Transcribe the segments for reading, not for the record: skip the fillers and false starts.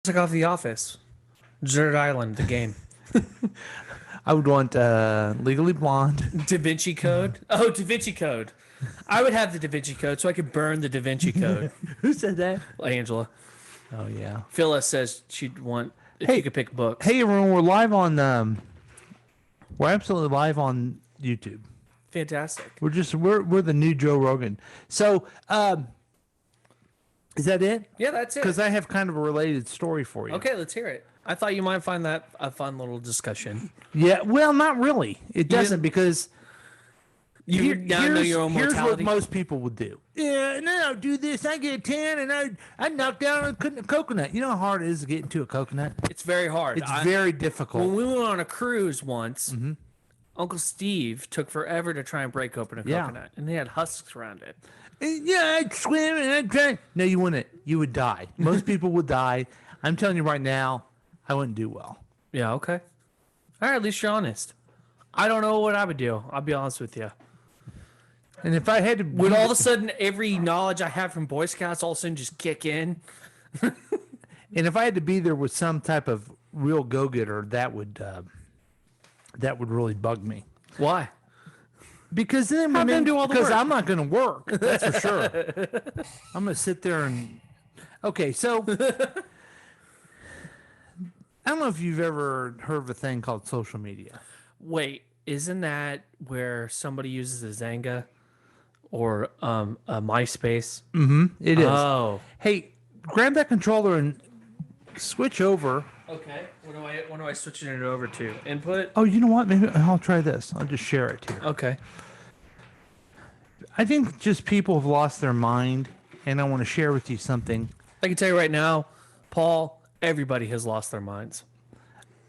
like off The Office. Desert Island, the game. I would want Legally Blonde. Da Vinci Code. Oh, Da Vinci Code. I would have the Da Vinci Code so I could burn the Da Vinci Code. Who said that? Angela. Oh yeah. Phyllis says she'd want if Hey, you could pick books. Hey everyone, we're live on. We're absolutely live on YouTube. Fantastic. We're the new Joe Rogan. So, is that it? Yeah, that's it. Because I have kind of a related story for you. Okay, let's hear it. I thought you might find that a fun little discussion. Yeah. Well, not really. It doesn't because You now know your own here's what mortality. most people would do. Yeah, and then I'll do this. I get a 10 and I knock down a coconut. You know how hard it is to get into a coconut? It's very hard. It's very difficult. When we went on a cruise once, Uncle Steve took forever to try and break open a coconut, and they had husks around it. Yeah, I'd swim and I'd try. No, you wouldn't. You would die. Most people would die. I'm telling you right now, I wouldn't do well. Yeah, okay. All right, at least you're honest. I don't know what I would do. I'll be honest with you. And if I had to, Would all of a sudden every knowledge I have from Boy Scouts all of a sudden just kick in? and if I had to be there with some type of real go-getter, that would really bug me. Why? Because then Have them do all the because work. I'm not going to work. That's for sure. I'm going to sit there and. Okay, so I don't know if you've ever heard of a thing called social media. Wait, isn't that where somebody uses a Zanga or a MySpace? It is. Oh. Hey, grab that controller and switch over. Okay. What do I switch it over to? Input? Oh, you know what? Maybe I'll try this. I'll just share it here. Okay. I think just people have lost their mind, and I want to share with you something. I can tell you right now, Paul, everybody has lost their minds.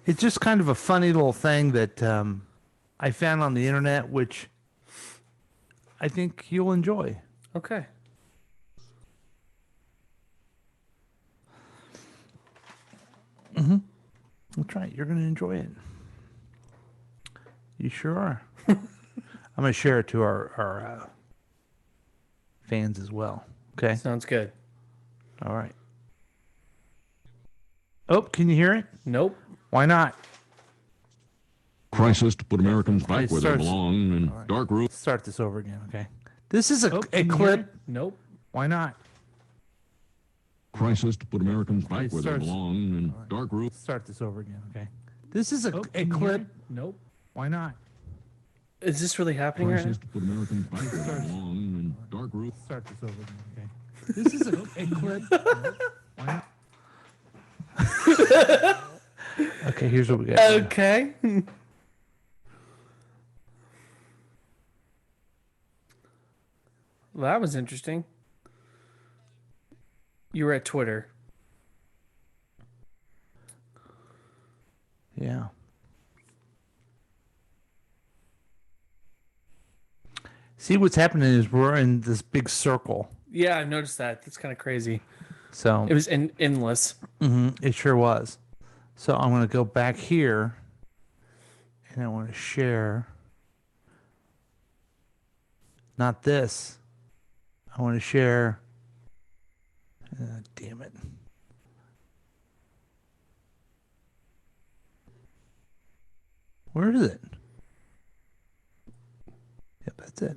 It's just kind of a funny little thing that I found on the internet, which I think you'll enjoy. Okay. We'll try it. You're going to enjoy it. You sure are. I'm going to share it to our fans as well. Okay. Sounds good. All right. Oh, can you hear it? Nope. Why not? Crisis to put Americans back It where they starts- belong in dark rooms. Start this over again. Okay. This is a Can you hear clip. it? Nope. Why not? Crisis to put Americans back It where they starts- belong in dark rooms. Start this over again. Okay. This is a Can you hear clip. it? Nope. Why not? Is this really happening right now? Crisis to put Americans back where they belong in dark rooms. Start this over again. Okay. This is a clip. Why not? Okay, here's what we got. Okay. Well, that was interesting. You were at Twitter. Yeah. See, what's happening is we're in this big circle. Yeah, I've noticed that. That's kind of crazy. So It was endless. it sure was. So I'm going to go back here and I want to share. Not this. I want to share. Damn it. Where is it? Yep, that's it.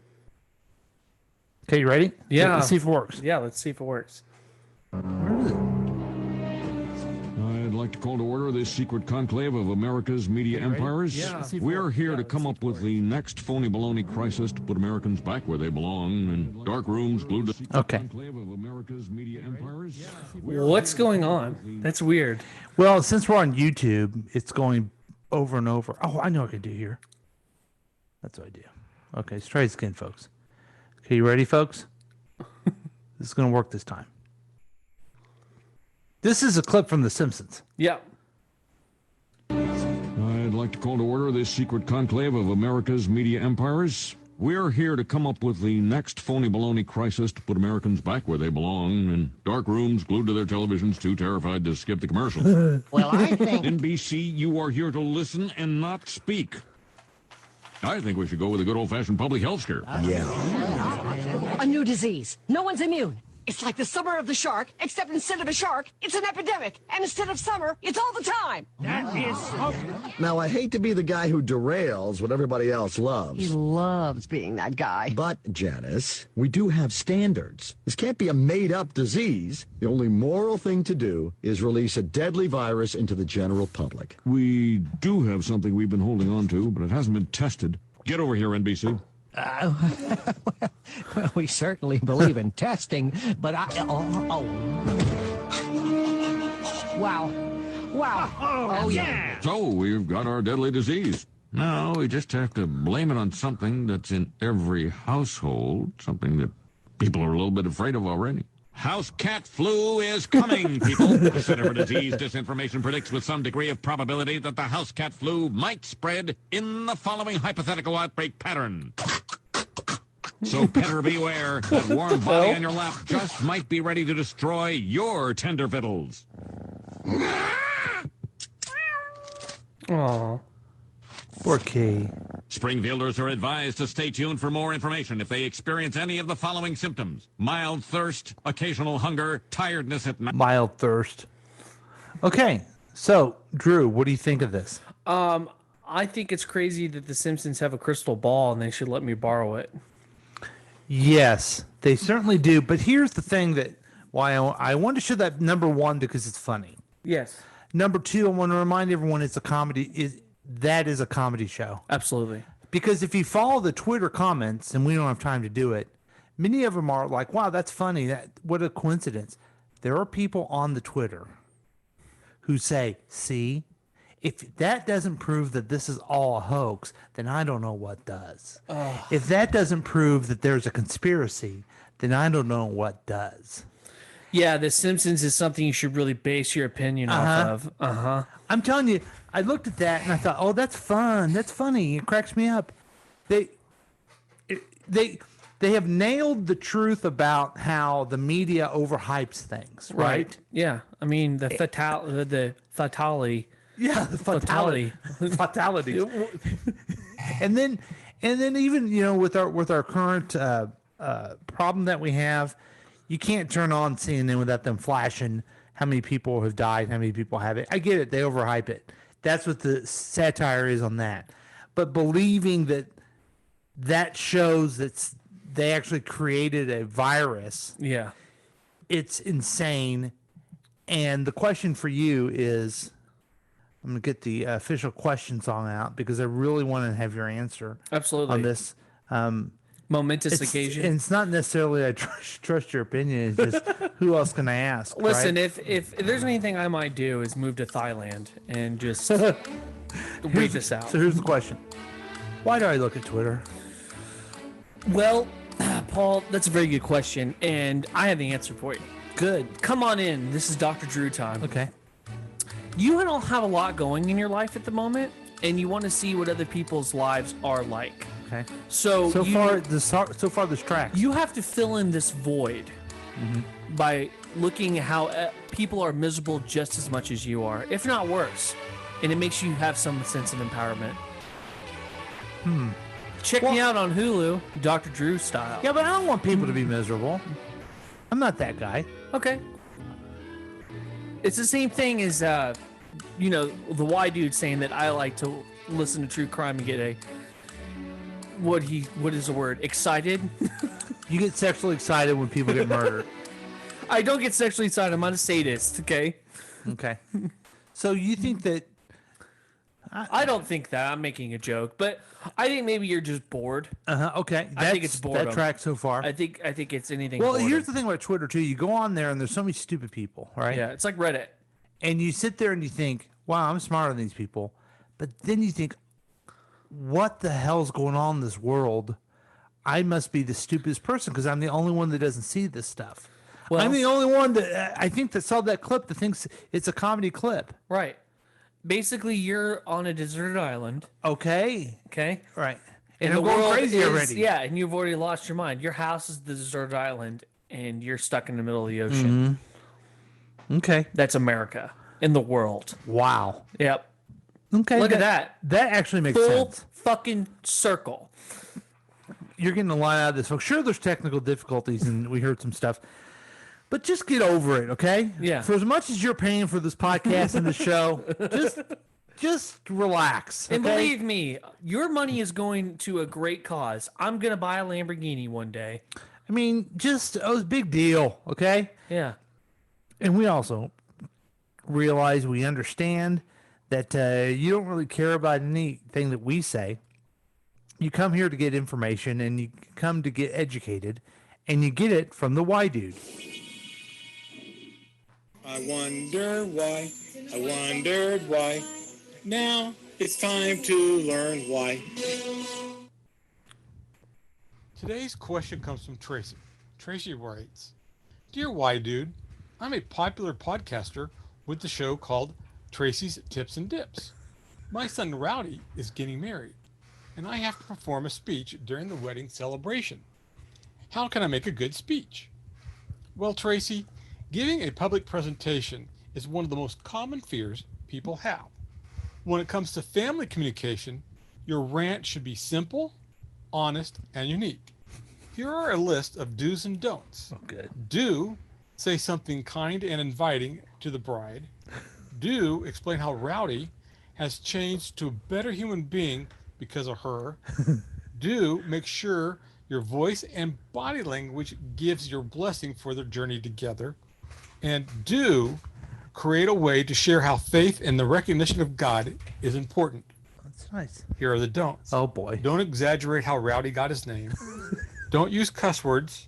Okay, you ready? Yeah. Let's see if it works. Yeah, let's see if it works. Where is it? I'd like to call to order this secret conclave of America's media empires. Yeah. Let's see if it We're works. here Yeah, to let's come see up if it with the next phony baloney crisis to put Americans back where they belong in dark rooms glued to the Okay. conclave of America's media empires. What's going on? That's weird. Well, since we're on YouTube, it's going over and over. Oh, I know what I can do here. That's what I do. Okay, let's try this again, folks. Okay, you ready, folks? This is going to work this time. This is a clip from The Simpsons. Yeah. I'd like to call to order this secret conclave of America's media empires. We're here to come up with the next phony baloney crisis to put Americans back where they belong in dark rooms glued to their televisions, too terrified to skip the commercials. Well, I think NBC, you are here to listen and not speak. I think we should go with a good old-fashioned public health scare. a new disease. No one's immune. It's like the summer of the shark, except instead of a shark, it's an epidemic. And instead of summer, it's all the time. That is so. Now, I hate to be the guy who derails what everybody else He loves. loves being that guy. But, Janice, we do have standards. This can't be a made-up disease. The only moral thing to do is release a deadly virus into the general public. We do have something we've been holding on to, but it hasn't been tested. Get over here, NBC. Well, we certainly believe in testing, but wow. Oh, yeah. So, we've got our deadly disease. Now, we just have to blame it on something that's in every household, something that people are a little bit afraid of already. House cat flu is coming, people. The Center for Disease Disinformation predicts with some degree of probability that the house cat flu might spread in the following hypothetical outbreak pattern. So better beware. That warm body on your lap just might be ready to destroy your tender fiddles. Aw. Poor Key. Springfielders are advised to stay tuned for more information if they experience any of the following symptoms: mild thirst, occasional hunger, tiredness at night. Mild thirst. Okay, so Drew, what do you think of this? I think it's crazy that the Simpsons have a crystal ball and they should let me borrow it. Yes, they certainly do. But here's the thing that why I want to show that number one because it's funny. Yes, Number two, I want to remind everyone it's a comedy. That is a comedy show. absolutely. Because if you follow the Twitter comments, and we don't have time to do it, many of them are like, "Wow, that's funny. What a coincidence." There are people on the Twitter who say, "See, if that doesn't prove that this is all a hoax, then I don't know what does. If that doesn't prove that there's a conspiracy, then I don't know what does." Yeah, The Simpsons is something you should really base your opinion off of. I'm telling you, I looked at that and I thought, "Oh, that's fun. That's funny. It cracks me up." They have nailed the truth about how the media overhypes things, right? Yeah. I mean, the fatality. Yeah, the Fatality. fatalities. and then even with our current problem that we have, you can't turn on CNN without them flashing how many people have died, how many people have it. I get it; they overhype it. That's what the satire is on that. But believing that shows that they actually created a virus, Yeah. it's insane. And the question for you is, I'm going to get the official question song out because I really want to have your answer Absolutely. on this. Momentous And occasion. it's not necessarily I trust your opinion. It's just who else can I ask? Listen, right? if there's anything I might do is move to Thailand and just read this out. So here's the question: why do I look at Twitter? Well, Paul, that's a very good question, and I have the answer for you. Good. Come on in. This is Dr. Drew time. Okay. You don't have a lot going in your life at the moment, and you want to see what other people's lives are like. Okay. So far this tracks. you have to fill in this void by looking at how people are miserable just as much as you are, if not worse, and it makes you have some sense of empowerment. Check me out on Hulu, Dr. Drew style. Yeah, but I don't want people to be miserable. I'm not that guy. Okay. It's the same thing as, the Y dude saying that I like to listen to true crime and get what is the word? Excited? You get sexually excited when people get murdered. I don't get sexually excited. I'm not a sadist, okay? Okay. So you think that I don't think that. I'm making a joke, but I think maybe you're just bored. okay. I think it's boredom. That tracks so far. I think it's anything. Well, boredom. here's the thing about Twitter too. You go on there and there's so many stupid people, right? Yeah, it's like Reddit. And you sit there and you think, "Wow, I'm smarter than these people," but then you think, "What the hell's going on in this world? I must be the stupidest person because I'm the only one that doesn't see this stuff. Well- I'm the only one that I think that saw that clip that thinks it's a comedy clip." Right. Basically, you're on a deserted island. Okay. Okay. Right. And the I'm going world crazy is- already. Yeah, and you've already lost your mind. Your house is the deserted island, and you're stuck in the middle of the ocean. Okay. That's America in the world. Wow. Yep. Okay. Look at that. That actually makes Full sense. fucking circle. You're getting a lot out of this. So sure, there's technical difficulties, and we heard some stuff. But just get over it, okay? Yeah. For as much as you're paying for this podcast and the show, just relax. And okay? believe me, your money is going to a great cause. I'm gonna buy a Lamborghini one day. I mean, just it was a big deal, okay? Yeah. And we also realize we understand that you don't really care about anything that we say. You come here to get information and you come to get educated, and you get it from the Y Dude. I wonder why, I wondered why. Now it's time to learn why. Today's question comes from Tracy. Tracy writes, Dear Y Dude, I'm a popular podcaster with the show called Tracy's Tips and Dips. My son Rowdy is getting married, and I have to perform a speech during the wedding celebration. How can I make a good speech? Well, Tracy, giving a public presentation is one of the most common fears people have. When it comes to family communication, your rant should be simple, honest, and unique. Here are a list of do's and don'ts. Oh, good. Do, say something kind and inviting to the bride. Do, explain how Rowdy has changed to a better human being because of her. Do, make sure your voice and body language gives your blessing for their journey together. And do, create a way to share how faith and the recognition of God is important. That's nice. Here are the don'ts. Oh, boy. Don't exaggerate how Rowdy got his name. Don't use cuss words.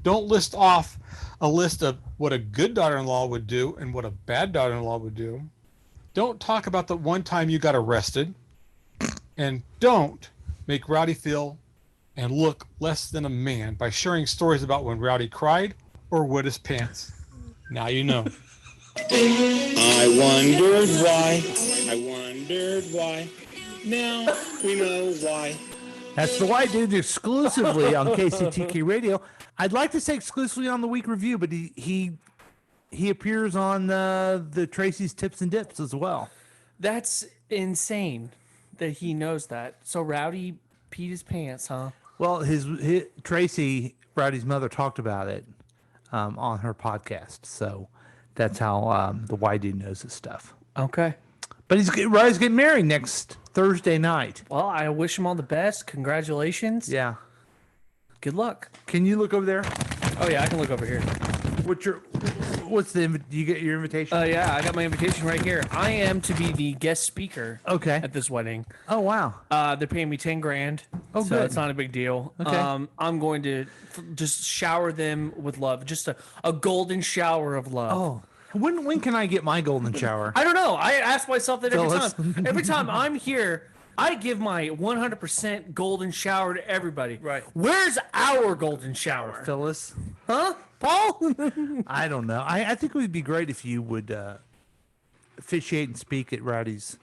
Don't list off a list of what a good daughter-in-law would do and what a bad daughter-in-law would do. Don't talk about the one time you got arrested. And don't make Rowdy feel and look less than a man by sharing stories about when Rowdy cried or wet his pants. Now you know. I wondered why, I wondered why. Now we know why. That's the Y Dude exclusively on KCTK Radio. I'd like to say exclusively on the week review, but he appears on the Tracy's Tips and Dips as well. That's insane that he knows that. So Rowdy peed his pants, huh? Well, Tracy, Rowdy's mother, talked about it on her podcast, so that's how the Y Dude knows his stuff. Okay. But Rowdy's getting married next Thursday night. Well, I wish him all the best. Congratulations. Yeah. Good luck. Can you look over there? Oh yeah, I can look over here. Do you get your invitation? Yeah, I got my invitation right here. I am to be the guest speaker. Okay. At this wedding. Oh wow. They're paying me $10,000. Oh, so good. it's not a big deal. Okay. I'm going to just shower them with love, just a golden shower of love. Oh. When can I get my golden shower? I don't know. I ask myself that every Phyllis. time. Every time I'm here, I give my 100% golden shower to everybody. Right. Where's our golden shower? Phyllis. Huh? Paul? I don't know. I think it would be great if you would officiate and speak at Rowdy's.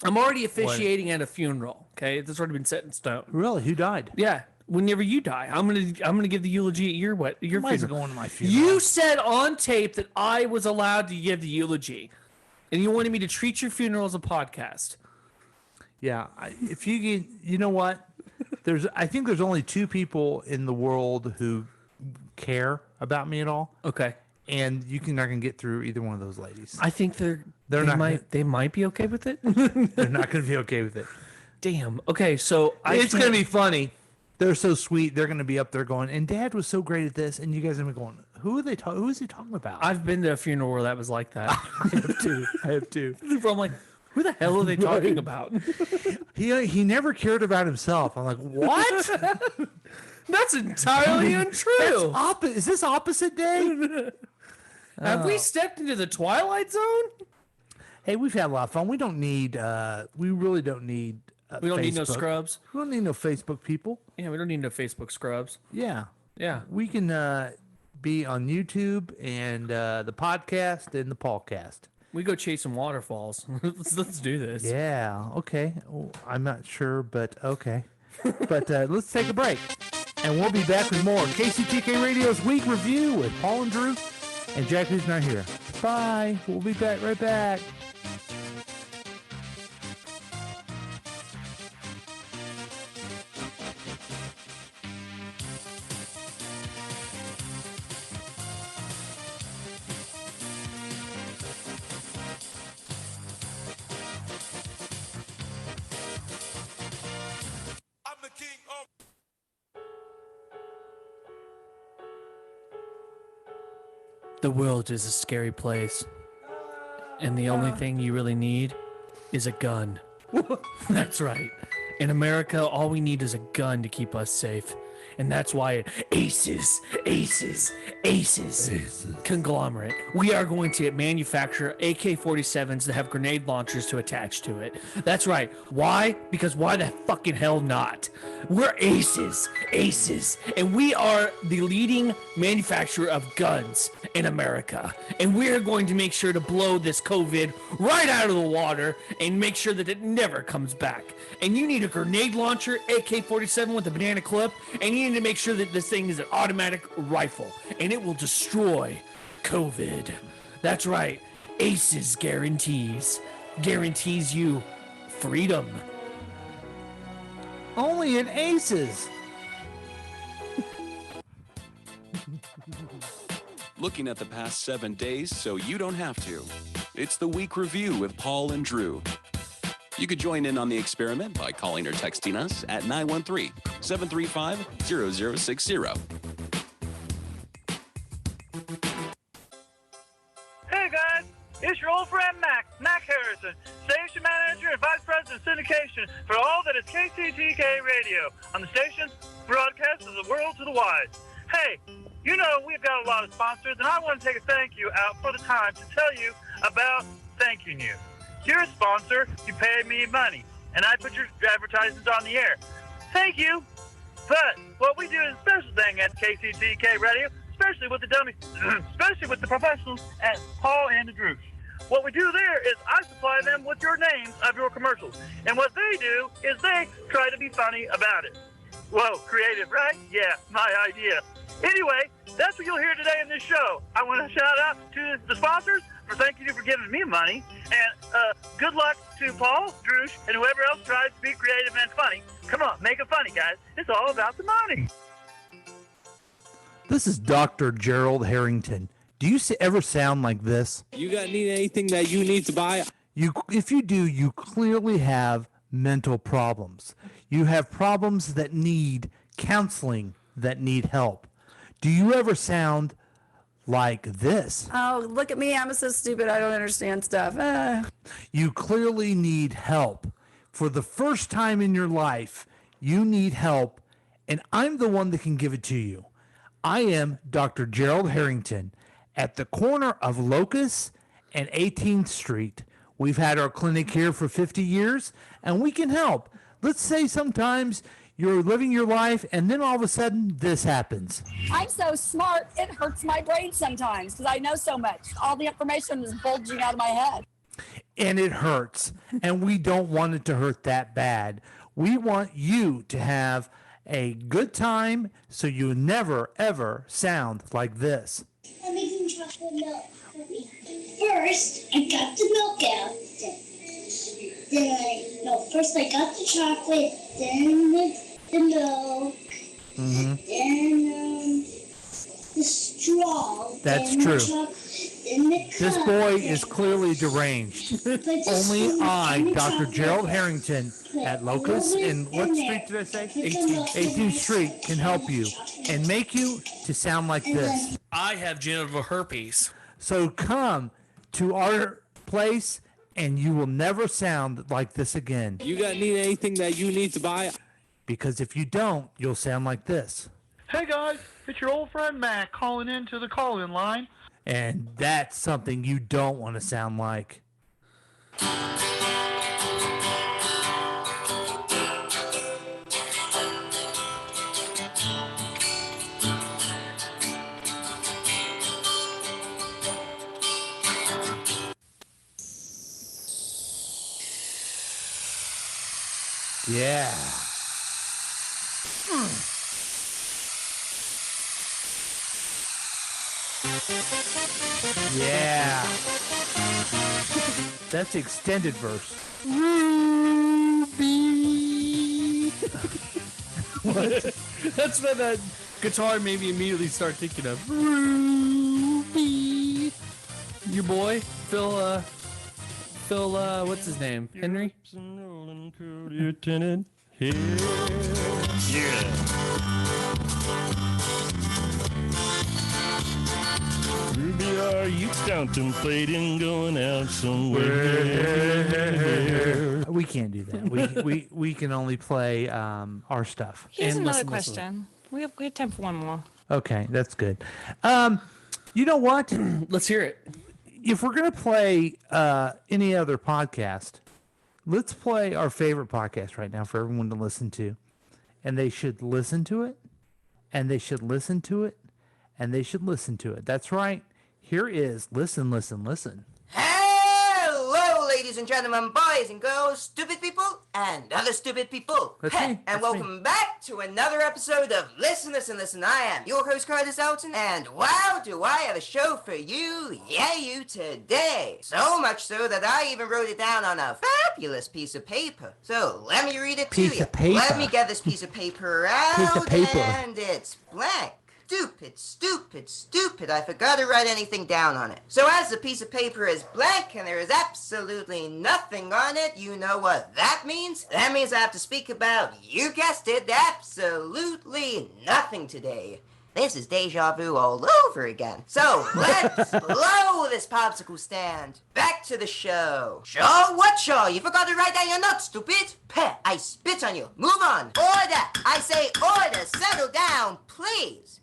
I'm already officiating at a funeral. Okay, that's already been set in stone. Really? Who died? Yeah. Whenever you die, I'm gonna give the eulogy at your Nobody's funeral. going to my funeral. You said on tape that I was allowed to give the eulogy, and you wanted me to treat your funeral as a podcast. Yeah. If you get, you know what? I think there's only two people in the world who care about me at all, Okay. and you're not gonna get through either one of those ladies. I think they not might be okay with it. They're not gonna be okay with it. Damn. Okay, so It's gonna be funny. They're so sweet. They're gonna be up there going, and Dad was so great at this, and you guys are gonna be going, who is he talking about? I've been to a funeral where that was like that. I have two. I'm like, who the hell are they talking about? He never cared about himself. I'm like, what? That's entirely untrue. Is this opposite day? Have we stepped into the Twilight Zone? Hey, we've had a lot of fun. We don't need. We really don't need. We don't need no Facebook. scrubs. We don't need no Facebook people. Yeah, we don't need no Facebook scrubs. Yeah, Yeah. we can be on YouTube and the podcast and the Paulcast. We go chase some waterfalls. let's do this. Yeah. Okay. Oh, I'm not sure, but okay. But let's take a break, and we'll be back with more KCTK Radio's week review with Paul and Drew and Jack, who's not here. Bye. We'll be back right back. The world is a scary place. And the only thing you really need is a gun. That's right. In America, all we need is a gun to keep us safe. And that's why Aces Conglomerate, we are going to manufacture AK-47s that have grenade launchers to attach to it. That's right. Why? Because why the fucking hell not? We're Aces, and we are the leading manufacturer of guns in America. And we are going to make sure to blow this COVID right out of the water and make sure that it never comes back. And you need a grenade launcher, AK-47 with a banana clip, and you need to make sure that this thing is an automatic rifle, and it will destroy COVID. That's right. Aces guarantees you freedom. Only at Aces. Looking at the past 7 days so you don't have to. It's the Week Review with Paul and Drew. You could join in on the experiment by calling or texting us at 913-735-0060. Hey guys, it's your old friend Mac Harrison, station manager and vice president of syndication for all that is KCTK Radio on the station broadcast of the world to the wide. Hey, you know we've got a lot of sponsors, and I want to take a thank you out for the time to tell you about thanking you. You're a sponsor, you pay me money, and I put your advertisements on the air. Thank you. But what we do is a special thing at KCTK Radio, especially with the dummies, especially with the professionals at Paul and the Droosh. What we do there is I supply them with your names of your commercials. And what they do is they try to be funny about it. Whoa, creative, right? Yeah, my idea. Anyway, that's what you'll hear today in this show. I want to shout out to the sponsors for thanking you for giving me money. And good luck to Paul, Droosh, and whoever else tries to be creative and funny. Come on, make it funny, guys. It's all about the money. This is Dr. Gerald Harrington. Do you ever sound like this? You need anything that you need to buy? If you do, you clearly have mental problems. You have problems that need counseling, that need help. Do you ever sound like this? Oh, look at me. I'm so stupid. I don't understand stuff. You clearly need help. For the first time in your life, you need help, and I'm the one that can give it to you. I am Dr. Gerald Harrington at the corner of Locust and 18th Street. We've had our clinic here for 50 years, and we can help. Let's say sometimes you're living your life, and then all of a sudden, this happens. I'm so smart, it hurts my brain sometimes because I know so much. All the information is bulging out of my head. And it hurts, and we don't want it to hurt that bad. We want you to have a good time so you never, ever sound like this. I'm making chocolate milk. First, I got the milk out. First I got the chocolate, then the milk, then the straw. That's true. This boy is clearly deranged. Only I, Dr. Gerald Harrington, at Locust, and what street did I say? 18th Street, can help you and make you to sound like this. I have genital herpes. So come to our place, and you will never sound like this again. You need anything that you need to buy? Because if you don't, you'll sound like this. Hey guys, it's your old friend Mac calling in to the call-in line. And that's something you don't want to sound like. Yeah. Yeah. That's the extended verse. Ruby. What? That's what that guitar made me immediately start thinking of. Ruby. Your boy, Phil, what's his name? Henry? Lieutenant here. Yeah. Ruby, are you contemplating going out somewhere? We can't do that. We can only play our stuff. Here's another question. We have time for one more. Okay, that's good. You know what? Let's hear it. If we're gonna play any other podcast, let's play our favorite podcast right now for everyone to listen to, and they should listen to it, and they should listen to it, and they should listen to it. That's right. Here is Listen, Listen, Listen. Hello, ladies and gentlemen, boys and girls, stupid people and other stupid people. That's me. And welcome back to another episode of Listen, Listen, Listen. I am your host, Curtis Elton, and wow, do I have a show for you, you today. So much so that I even wrote it down on a fabulous piece of paper. So let me read it to you. Piece of paper. Let me get this piece of paper out, Piece of paper. and it's blank. Stupid. I forgot to write anything down on it. So as the piece of paper is blank and there is absolutely nothing on it, you know what that means? That means I have to speak about, you guessed it, absolutely nothing today. This is deja vu all over again. So let's blow this popsicle stand. Back to the show. Shaw, what Shaw? You forgot to write down your notes, stupid. Peh, I spit on you. Move on. Order. I say order. Settle down, please.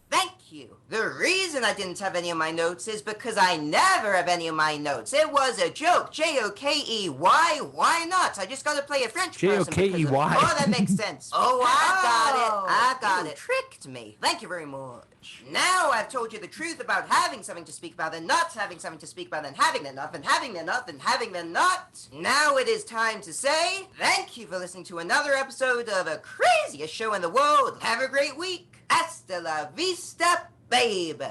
Thank you. The reason I didn't have any of my notes is because I never have any of my notes. It was a joke. Jokey. Why not? I just gotta play a French person. Jokey. Oh, that makes sense. Oh, I got it. You tricked me. Thank you very much. Now I've told you the truth about having something to speak about and not having something to speak about and having enough and having enough and having the not. Now it is time to say thank you for listening to another episode of the craziest show in the world. Have a great week. Hasta la vista, babe.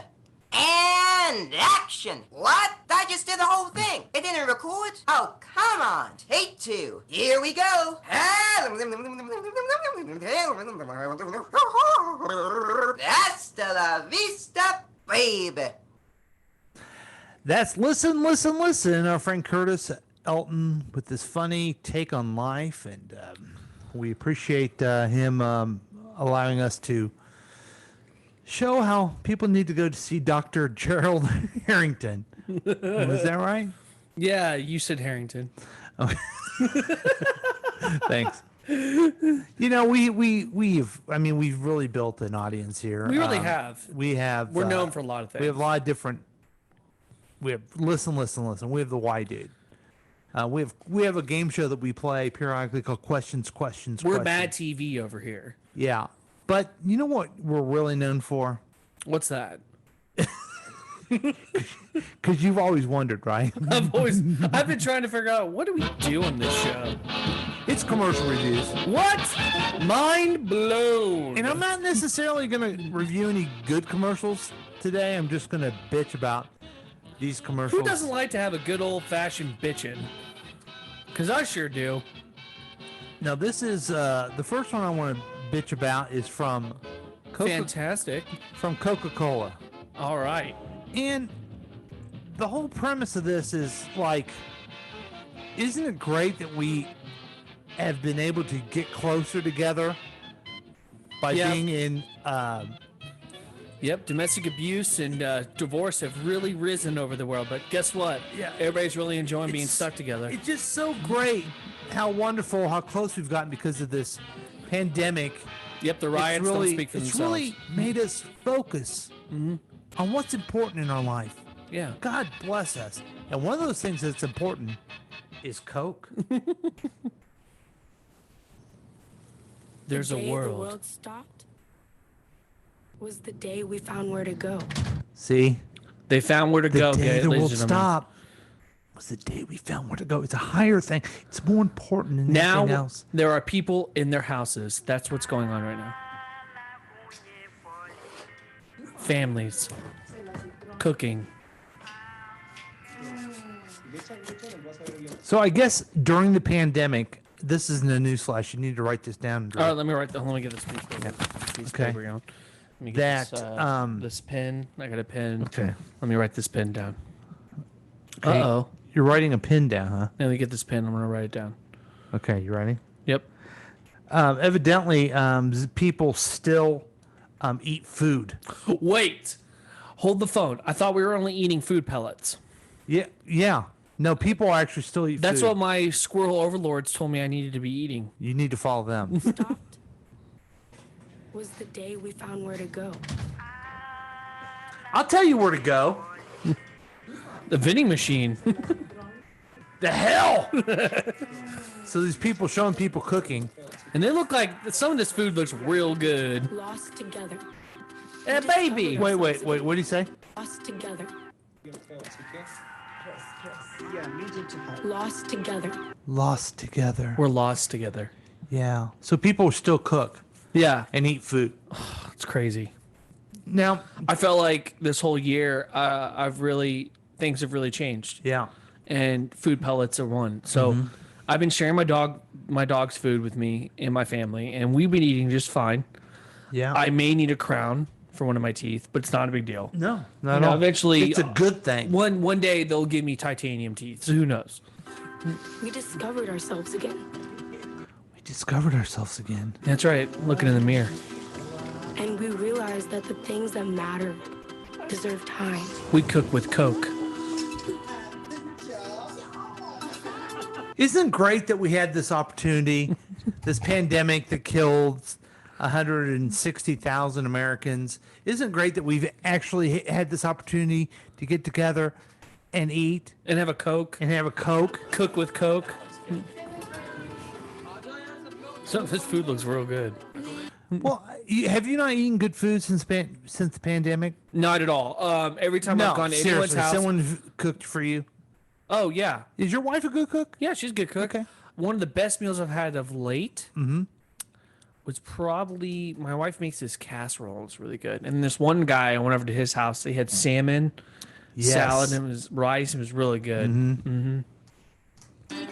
And action. What? I just did the whole thing. It didn't record? Oh, come on. Take two. Here we go. Hasta la vista, baby. That's Listen, Listen, Listen. Our friend Curtis Elton with this funny take on life, and we appreciate him allowing us to show how people need to go to see Dr. Gerald Harrington. Was that right? Yeah, you said Harrington. Okay. Thanks. You know, we've really built an audience here. We really have. We have. We're known for a lot of things. We have a lot of different. We have Listen, Listen, Listen. We have the Why Dude. We have a game show that we play periodically called Questions. We're Bad TV over here. Yeah. But you know what we're really known for? What's that? Because you've always wondered, right? I've been trying to figure out, what do we do on this show? It's commercial reviews. What? Mind blown. And I'm not necessarily going to review any good commercials today. I'm just going to bitch about these commercials. Who doesn't like to have a good old-fashioned bitching? Because I sure do. Now, this is the first one I want to bitch about is from Fantastic. From Coca-Cola. All right. And the whole premise of this is like, isn't it great that we have been able to get closer together by being in domestic abuse and divorce have really risen over the world, but guess what? Yeah, everybody's really enjoying being stuck together. It's just so great how wonderful, how close we've gotten because of this pandemic. Yep, the riots don't speak for it's themselves. Really made us focus on what's important in our life. Yeah. God bless us. And one of those things that's important is Coke. There's a The day world. the world stopped was the day we found where to go. See? They found where to go. The day the ladies world and gentlemen. stopped was the day we found where to go. It's a higher thing. It's more important than Now anything else. there are people in their houses. That's what's going on right now. Families. Cooking. So I guess during the pandemic, this isn't a newsflash. You need to write this down. All right, let me get this piece of paper. Piece of Okay. paper going. Let me get That, this pen. I got a pen. Okay. Let me write this pen down. Okay. Uh-oh. You're writing a pin down, huh? Let me get this pen. I'm going to write it down. Okay, you ready? Yep. Evidently, people still eat food. Wait. Hold the phone. I thought we were only eating food pellets. Yeah. No, people actually still eat That's food. what my squirrel overlords told me I needed to be eating. You need to follow them. Was the day we found where to go. I'll tell you where to go. The vending machine. The hell! So these people showing people cooking. And they look like some of this food looks real good. Lost together. And a baby. Wait. What did he say? Lost together. Lost together. Lost together. We're lost together. Yeah. So people still cook. Yeah. And eat food. It's crazy. Now, I felt like this whole year, things have really changed. Yeah. And food pellets are one. So I've been sharing my dog's food with me and my family, and we've been eating just fine. Yeah. I may need a crown for one of my teeth, but it's not a big deal. No, not at all. Eventually, It's a good thing. One day they'll give me titanium teeth. So who knows? We discovered ourselves again. We discovered ourselves again. That's right. Looking in the mirror. And we realized that the things that matter deserve time. We cook with Coke. Isn't it great that we had this opportunity, this pandemic that killed 160,000 Americans? Isn't it great that we've actually had this opportunity to get together and eat and have a Coke cook with Coke? Some of this food looks real good. Well, have you not eaten good food since the pandemic? Not at all. Every time I've gone to anyone's house, someone cooked for you. Oh yeah. Is your wife a good cook? Yeah, she's a good cook. Okay. One of the best meals I've had of late was probably my wife makes this casserole. It's really good. And this one guy, I went over to his house. They had salmon, salad, and it was rice. It was really good. I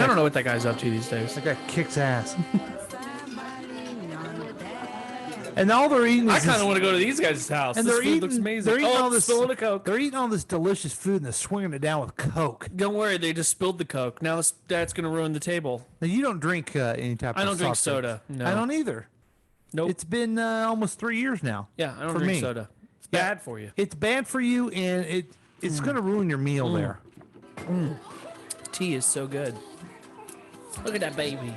don't know what that guy's up to these days. That guy kicks ass. And all they're eating is I kind of want to go to these guys' house. And This they're food eating, looks amazing. they're eating all this. spilling a Coke. They're eating all this delicious food and they're swinging it down with Coke. Don't worry, they just spilled the Coke. Now that's going to ruin the table. Now you don't drink any type of. I don't drink soft soda. drinks. No. I don't either. Nope. It's been almost 3 years now. Yeah, I don't for drink me. soda. It's bad for you. It's bad for you, and it's going to ruin your meal there. Tea is so good. Look at that baby.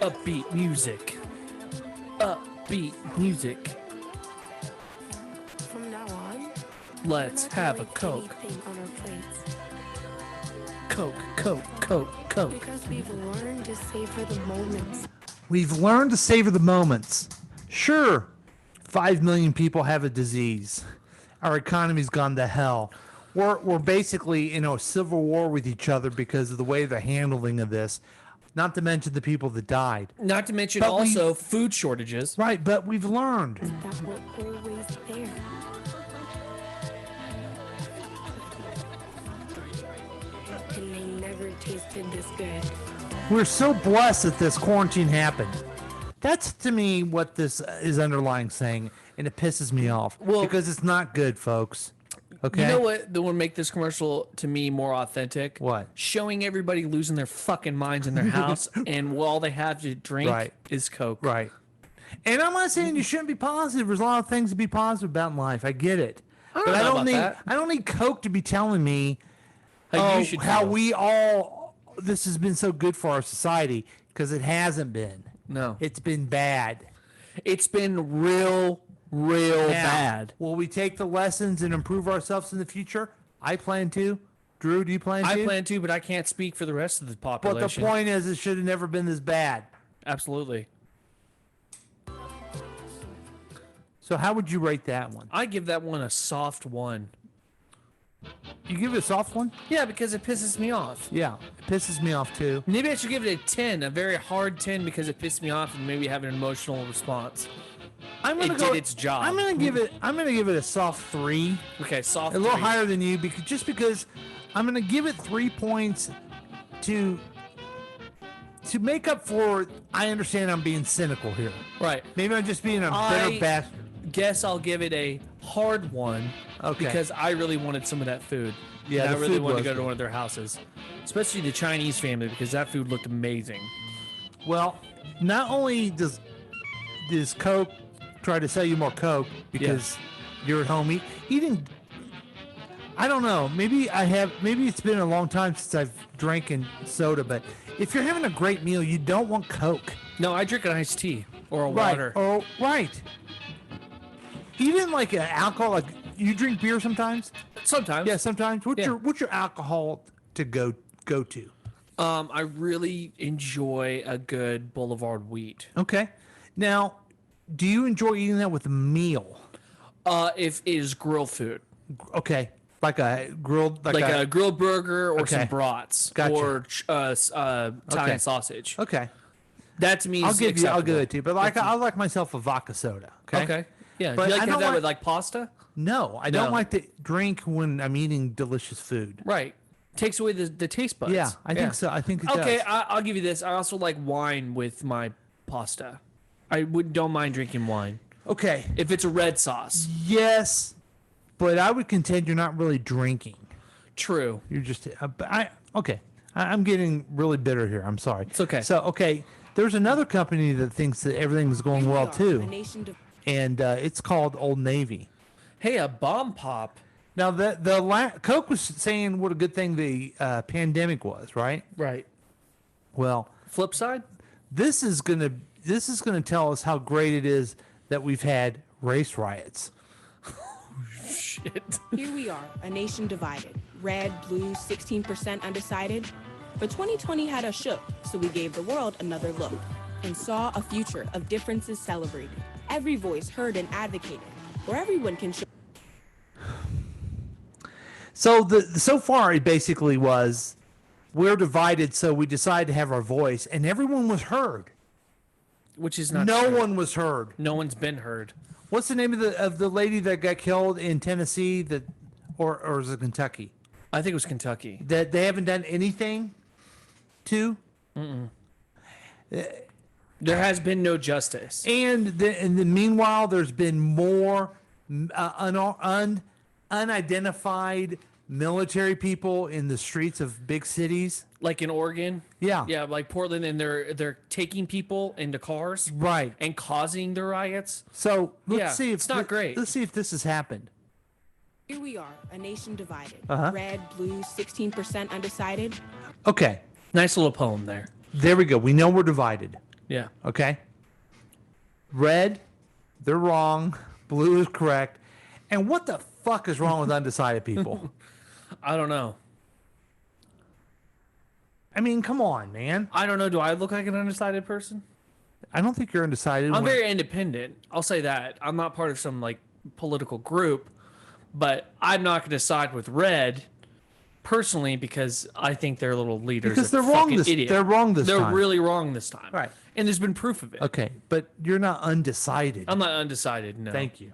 Upbeat music. Upbeat music. From now on, Let's have a Coke. Coke, Coke, Coke, Coke. because we've learned to savor the moments. We've learned to savor the moments. Sure, 5 million people have a disease. Our economy's gone to hell. We're basically in a civil war with each other because of the way they're handling of this. Not to mention the people that died. Not to mention But also food shortages. Right, but we've learned. That were always there. And they never tasted this good. We're so blessed that this quarantine happened. That's to me what this is underlying saying, and it pisses me off. Well- because it's not good, folks. Okay. You know what that would make this commercial to me more authentic? What? Showing everybody losing their fucking minds in their house and all they have to drink Right. is Coke. Right. And I'm not saying you shouldn't be positive. There's a lot of things to be positive about in life. I get it. I don't But know I don't about need that. I don't need Coke to be telling me How you should how feel. we all this has been so good for our society, because it hasn't been. No. It's been bad. It's been real Now, bad. Will we take the lessons and improve ourselves in the future? I plan to. Drew, do you plan to? I plan to, but I can't speak for the rest of the But population. the point is, it should have never been this bad. Absolutely. So how would you rate that one? I give that one a soft 1. You give it a soft one? Yeah, because it pisses me off. Yeah, it pisses me off too. Maybe I should give it a 10, a very hard 10, because it pissed me off and maybe have an emotional response. I'm gonna It go, did its job. I'm gonna give it a soft 3. Okay, soft. A little 3. higher than you, because I'm gonna give it 3 points to make up for. I understand I'm being cynical here. Right. Maybe I'm just being a bitter bastard. Guess I'll give it a hard 1. Okay. Because I really wanted some of that food. Yeah, And I the really food wanted to was go to good. one of their houses, especially the Chinese family, because that food looked amazing. Well, not only does Coke try to sell you more Coke because you're at home eating. I don't know. Maybe it's been a long time since I've drinking soda, but if you're having a great meal, you don't want Coke. No, I drink an iced tea or a Right. water. Oh, right. Even like alcohol, like you drink beer sometimes? Sometimes. Yeah, sometimes. What's your alcohol to go to? I really enjoy a good Boulevard Wheat. Okay. Now, do you enjoy eating that with a meal? If it is grill food. Okay. Like a grilled, Like a grilled burger or some Okay. brats Gotcha. or Italian Okay. sausage. Okay. That to me I'll is give it acceptable. to you, but I like myself a vodka soda. Okay. Okay. Yeah. But Do you like I to have don't that with like pasta? No, I don't No. like to drink when I'm eating delicious food. Right. Takes away the taste buds. Yeah, I think so. I think it Okay, does. I'll give you this. I also like wine with my pasta. I don't mind drinking wine. Okay. If it's a red sauce. Yes, but I would contend you're not really drinking. True. You're just I'm getting really bitter here. I'm sorry. It's okay. So there's another company that thinks that everything's going well too, and it's called Old Navy. Hey, a bomb pop. Now Coke was saying what a good thing the pandemic was, right? Right. Well, flip side, this is gonna tell us how great it is that we've had race riots. Shit. Here we are, a nation divided. Red, blue, 16% undecided. But 2020 had us shook, so we gave the world another look and saw a future of differences celebrated. Every voice heard and advocated, where everyone can show. So so far it basically was we're divided, so we decided to have our voice, and everyone was heard. Which is not No true. one was heard. No one's been heard. What's the name of the lady that got killed in Tennessee? Or is it Kentucky? I think it was Kentucky. That they haven't done anything to. Mm-mm. There has been no justice. And meanwhile, there's been more unidentified military people in the streets of big cities. Like in Oregon. Yeah. Yeah, like Portland, and they're taking people into cars. Right. And causing the riots. So let's see if it's not great. Let's see if this has happened. Here we are, a nation divided. Uh-huh. Red, blue, 16% undecided. Okay. Nice little poem there. There we go. We know we're divided. Yeah. Okay. Red, they're wrong. Blue is correct. And what the fuck is wrong with undecided people? I don't know. I mean, come on, man. I don't know. Do I look like an undecided person? I don't think you're undecided. I'm very independent. I'll say that. I'm not part of some like political group, but I'm not going to side with red personally because I think their little leaders Because are they're wrong fucking this- idiots. they're wrong this They're time. really wrong this time. Right. And there's been proof of it. Okay, but you're not undecided. I'm not undecided. No. Thank you.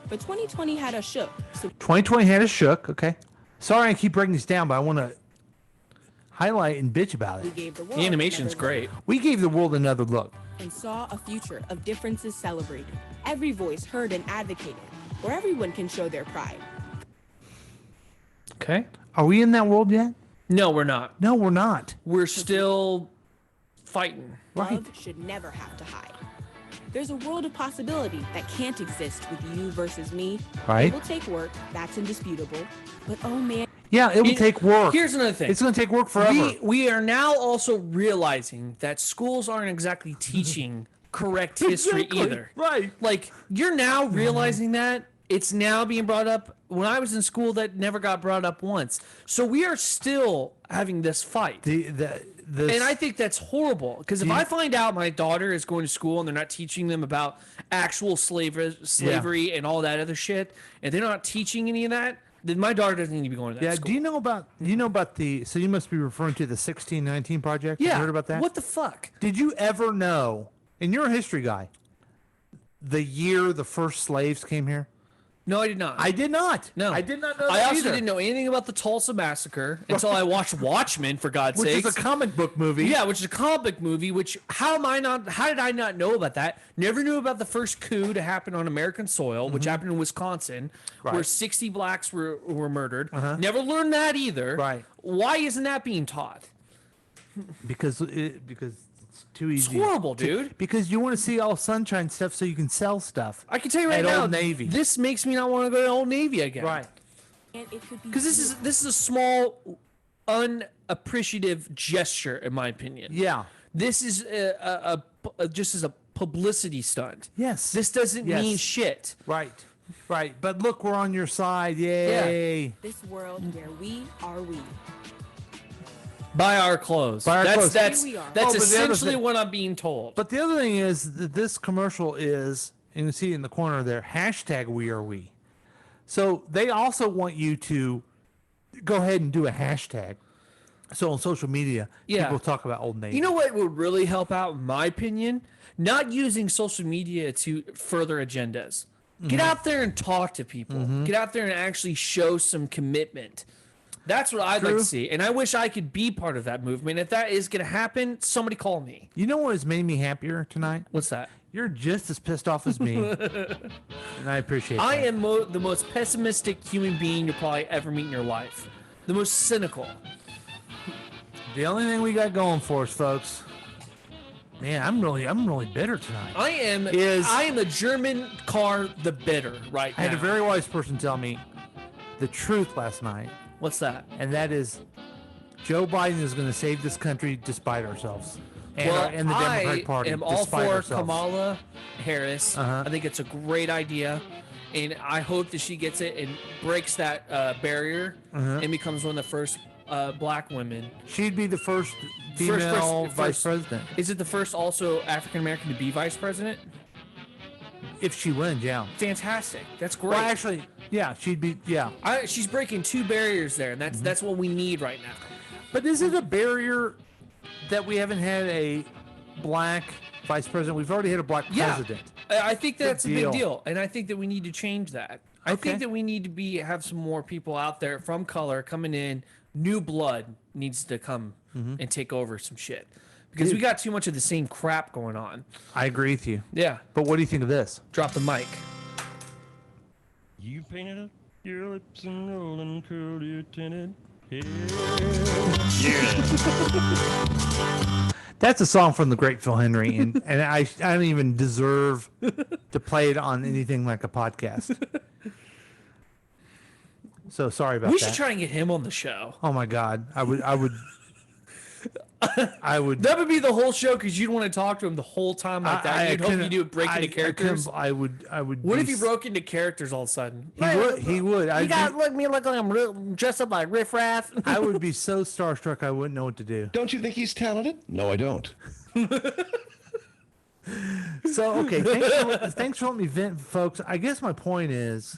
But 2020 had us shook, so 2020 had us shook. Okay. Sorry, I keep breaking this down, but I want to highlight and bitch about we it. gave the world The animation's another great. We gave the world another look. and saw a future of differences celebrated. Every voice heard and advocated, where everyone can show their pride. Okay. Are we in that world yet? No, we're not. No, we're not. We're still fighting. Love should never have to hide. There's a world of possibility that can't exist with you versus me. Right. It will take work, that's indisputable. But oh man. Yeah, it will take work. Here's another thing. It's going to take work forever. We are now also realizing that schools aren't exactly teaching correct history Exactly. either. Right. Like, you're now realizing that it's now being brought up. When I was in school, that never got brought up once. So we are still having this fight. And I think that's horrible because if I find out my daughter is going to school and they're not teaching them about actual slavery and all that other shit, and they're not teaching any of that, then my daughter doesn't need to be going to that Yeah, school. do you know about the, so you must be referring to the 1619 project? Yeah. You heard about that? What the fuck? Did you ever know, and you're a history guy, the year the first slaves came here? No, I did not. I did not. No, I did not know I that also either. didn't know anything about the Tulsa massacre until I watched Watchmen. For God's Which sake, is a comic book movie. Yeah, which is a comic movie. Which how did I not know about that? Never knew about the first coup to happen on American soil, which happened in Wisconsin, where Right. 60 blacks were murdered. Never learned that either. Right. Why isn't that being taught? because it's It's too easy. It's horrible, dude. Because you want to see all sunshine stuff so you can sell stuff. I can tell you right at now, Old Navy. this makes me not want to go to Old Navy again. Right. And it could be Because this is a small, unappreciative gesture, in my opinion. Yeah. This is just as a publicity stunt. Yes. This doesn't Yes. mean shit. Right. Right. But look, we're on your side. Yay. this world where we are we. Buy our clothes. Buy our clothes. That's Here we are. that's Oh, but the other essentially thing- what I'm being told. But the other thing is that this commercial is, and you can see it in the corner there, hashtag we are we. So they also want you to go ahead and do a hashtag. So on social media, people talk about Old Navy. You know what would really help out, in my opinion? Not using social media to further agendas. Get out there and talk to people. Get out there and actually show some commitment. That's what I'd like True. to see. And I wish I could be part of that movement. If that is going to happen, somebody call me. You know what has made me happier tonight? What's that? You're just as pissed off as me. And I appreciate I that. am the most pessimistic human being you'll probably ever meet in your life. The most cynical. The only thing we got going for us, folks. Man, I'm really bitter tonight. I am a German car the bitter right I had a now. very wise person tell me the truth last night. What's that? And that is Joe Biden is going to save this country despite ourselves. And, Well, and the Democratic Party. I am all despite for ourselves. Kamala Harris. Uh-huh. I think it's a great idea. And I hope that she gets it and breaks that barrier Uh-huh. and becomes one of the first black women. She'd be the first female vice first- president. Is it the first also African American to be vice president? If she wins, yeah. Fantastic. That's great. Well, actually, yeah, she'd be, yeah. She's breaking two barriers there, and that's what we need right now. But is it a barrier that we haven't had a black vice president? We've already had a black president. I think that's a big deal. deal, and I think that we need to change that. I think that we need to have some more people out there from color coming in. New blood needs to come and take over some shit because we got too much of the same crap going on. I agree with you. Yeah. But what do you think of this? Drop the mic. You painted up your lips and rolling curl your tinted hair. That's a song from the great Phil Henry, and I don't even deserve to play it on anything like a podcast. So sorry about We that. should try and get him on the show. Oh my God, I would. That would be the whole show because you'd want to talk to him the whole time like that. You'd hope you do break into characters. I would. What be if he broke into characters all of a sudden? He would. You guys look like I'm dressed up like Riff Raff. I would be so starstruck I wouldn't know what to do. Don't you think he's talented? No, I don't. So okay, thanks for letting me vent, folks. I guess my point is,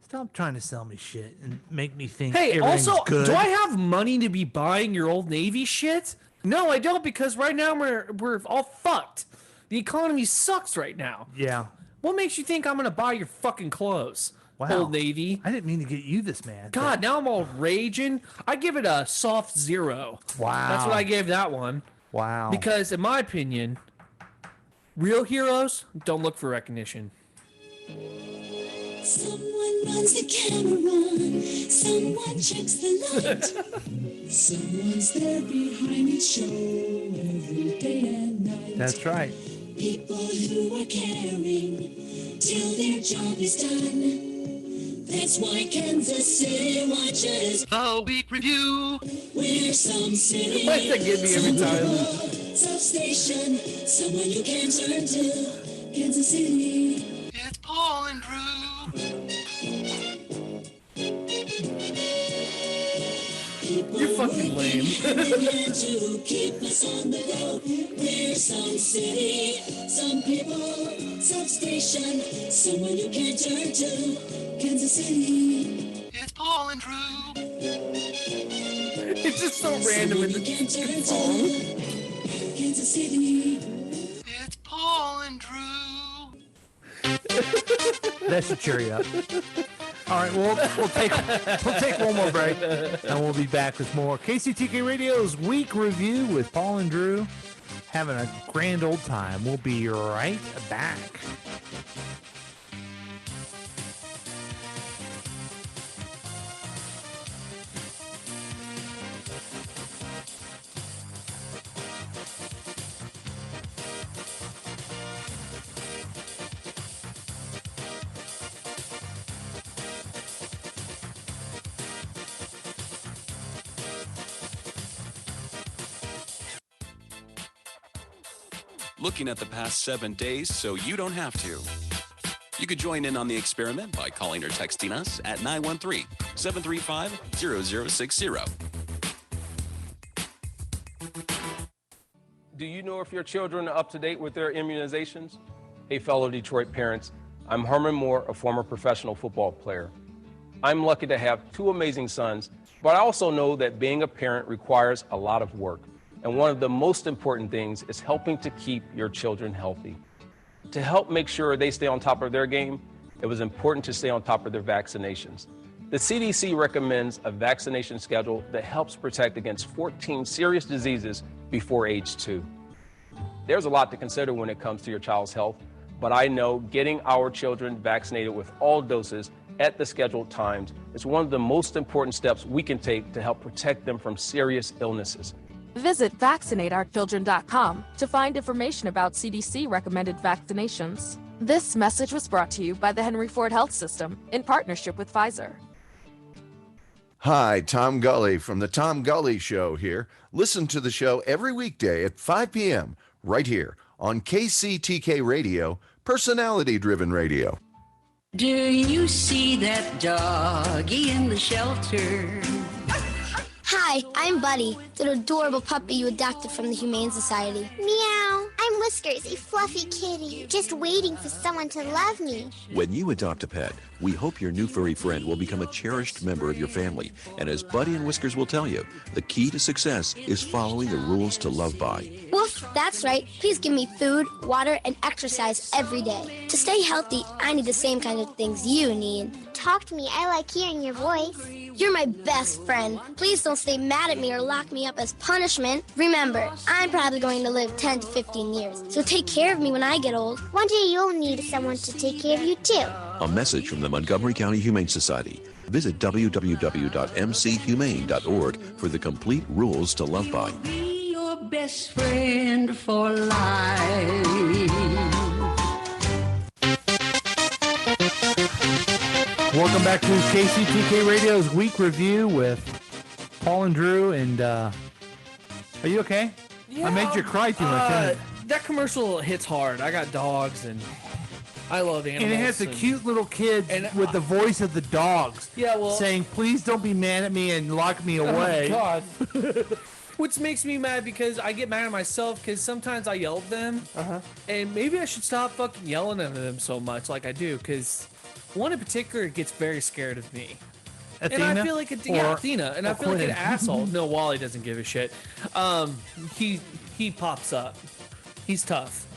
stop trying to sell me shit and make me think. Hey, everything's also, good. do I have money to be buying your Old Navy shit? No, I don't, because right now we're all fucked. The economy sucks right now. Yeah. What makes you think I'm gonna buy your fucking clothes? Wow. Old Navy. I didn't mean to get you this, man. God, now I'm all raging. I give it a soft 0. Wow. That's what I gave that one. Wow. Because in my opinion, real heroes don't look for recognition. Someone runs the camera, someone checks the light. Someone's there behind each show every day and night. That's right. People who are caring till their job is done. That's why Kansas City watches the week review. Where some city, Why does that get me every time? substation, someone you can turn to. Kansas City. It's Paul and Drew. You're fucking lame. To keep us on the road. We're some city, some people, substation, someone you can turn to. Kansas City. It's Paul and Drew. It's just so random in the song. Kansas City. It's Paul and Drew. That should cheer you up. All right, we'll take one more break, and we'll be back with more KCTK Radio's week review with Paul and Drew. Having a grand old time. We'll be right back. looking at the past 7 days so you don't have to. You could join in on the experiment by calling or texting us at 913-735-0060. Do you know if your children are up to date with their immunizations? Hey, fellow Detroit parents, I'm Herman Moore, a former professional football player. I'm lucky to have two amazing sons, but I also know that being a parent requires a lot of work. And one of the most important things is helping to keep your children healthy. To help make sure they stay on top of their game, it was important to stay on top of their vaccinations. The CDC recommends a vaccination schedule that helps protect against 14 serious diseases before age 2. There's a lot to consider when it comes to your child's health, but I know getting our children vaccinated with all doses at the scheduled times is one of the most important steps we can take to help protect them from serious illnesses. Visit vaccinateourchildren.com to find information about CDC recommended vaccinations. This message was brought to you by the Henry Ford Health System in partnership with Pfizer. Hi, Tom Gully from The Tom Gully Show here. Listen to the show every weekday at 5 p.m. right here on KCTK Radio, personality-driven radio. Do you see that doggy in the shelter? Hi, I'm Buddy, the adorable puppy you adopted from the Humane Society. Meow. I'm Whiskers, a fluffy kitty, just waiting for someone to love me. When you adopt a pet, we hope your new furry friend will become a cherished member of your family. And as Buddy and Whiskers will tell you, the key to success is following the rules to love by. Woof, that's right. Please give me food, water, and exercise every day. To stay healthy, I need the same kind of things you need. Talk to me. I like hearing your voice. You're my best friend. Please don't stay mad at me or lock me up as punishment. Remember, I'm probably going to live 10 to 15 years, so take care of me when I get old. One day you'll need someone to take care of you, too. A message from the Montgomery County Humane Society. Visit www.mchumane.org for the complete rules to love by. Be your best friend for life. Welcome back to KCTK Radio's Week Review with Paul and Drew. And are you okay? Yeah, I made you cry too much. Didn't it? That commercial hits hard. I got dogs and I love animals. And it has the cute little kids with the voice of the dogs. Yeah, well, saying, "Please don't be mad at me and lock me away." Oh, God. Which makes me mad because I get mad at myself because sometimes I yell at them. And maybe I should stop fucking yelling at them so much like I do because one in particular gets very scared of me. Athena? And I feel like Athena. And I feel like an asshole. No, Wally doesn't give a shit. He pops up. He's tough.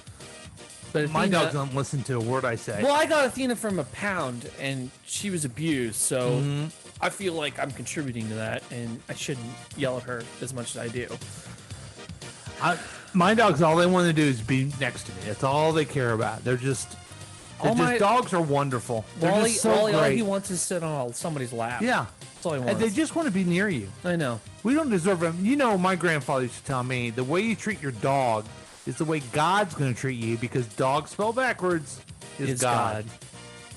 But My Athena, dogs don't listen to a word I say. well, I got Athena from a pound, and she was abused, so I feel like I'm contributing to that, and I shouldn't yell at her as much as I do. My dogs, all they want to do is be next to me. That's all they care about. Dogs are wonderful. They're Wally, just so all great. he wants is to sit on somebody's lap. Yeah. That's all he And wants. they just want to be near you. I know. We don't deserve them. You know, my grandfather used to tell me, the way you treat your dog is the way God's going to treat you, because dog spelled backwards is It's God.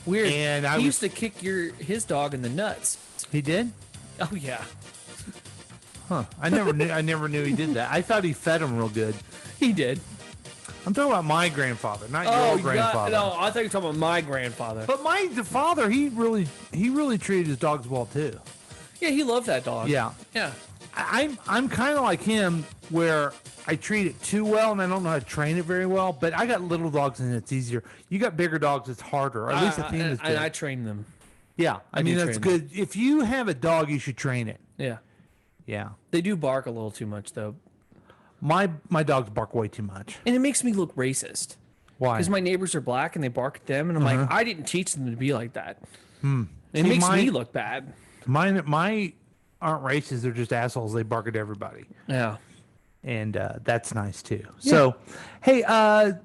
Weird. And he used to kick his dog in the nuts. He did? Oh yeah. Huh. I never knew he did that. I thought he fed him real good. He did. I'm talking about my grandfather, not Oh, your grandfather. no, I thought you were talking about my grandfather. But the father, he really treated his dogs well too. Yeah, he loved that dog. Yeah. Yeah. I'm kind of like him, where I treat it too well and I don't know how to train it very well. But I got little dogs and it's easier. You got bigger dogs, it's harder. Or at least Athena's and I train them. Yeah, I mean do that's train good. If you have a dog, you should train it. Yeah. Yeah. They do bark a little too much though. My dogs bark way too much. And it makes me look racist. Why? Because my neighbors are black and they bark at them, and I'm like, I didn't teach them to be like that. It See, makes me look bad. Mine aren't racist. They're just assholes. They bark at everybody. Yeah. And that's nice too. So, hey, I've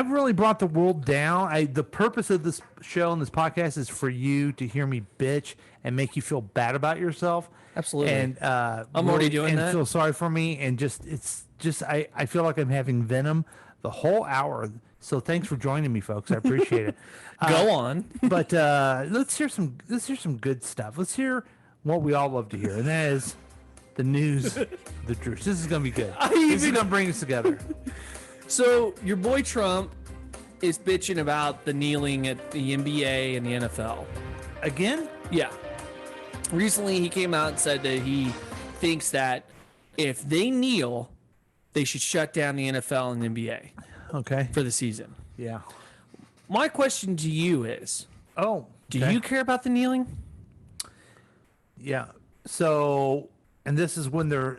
really brought the world down. The purpose of this show and this podcast is for you to hear me bitch and make you feel bad about yourself. Absolutely. And I'm already doing and that. feel sorry for me, and I feel like I'm having venom the whole hour. So thanks for joining me, folks. I appreciate it. Go on. But let's hear some good stuff. Let's hear what we all love to hear, and that is the news. The truth. This is gonna be good. This is gonna bring us together. So your boy Trump is bitching about the kneeling at the NBA and the NFL. Again? Yeah. Recently, he came out and said that he thinks that if they kneel, they should shut down the NFL and NBA. Okay. For the season. Yeah. My question to you is, do okay. you care about the kneeling? Yeah. So, and this is when they're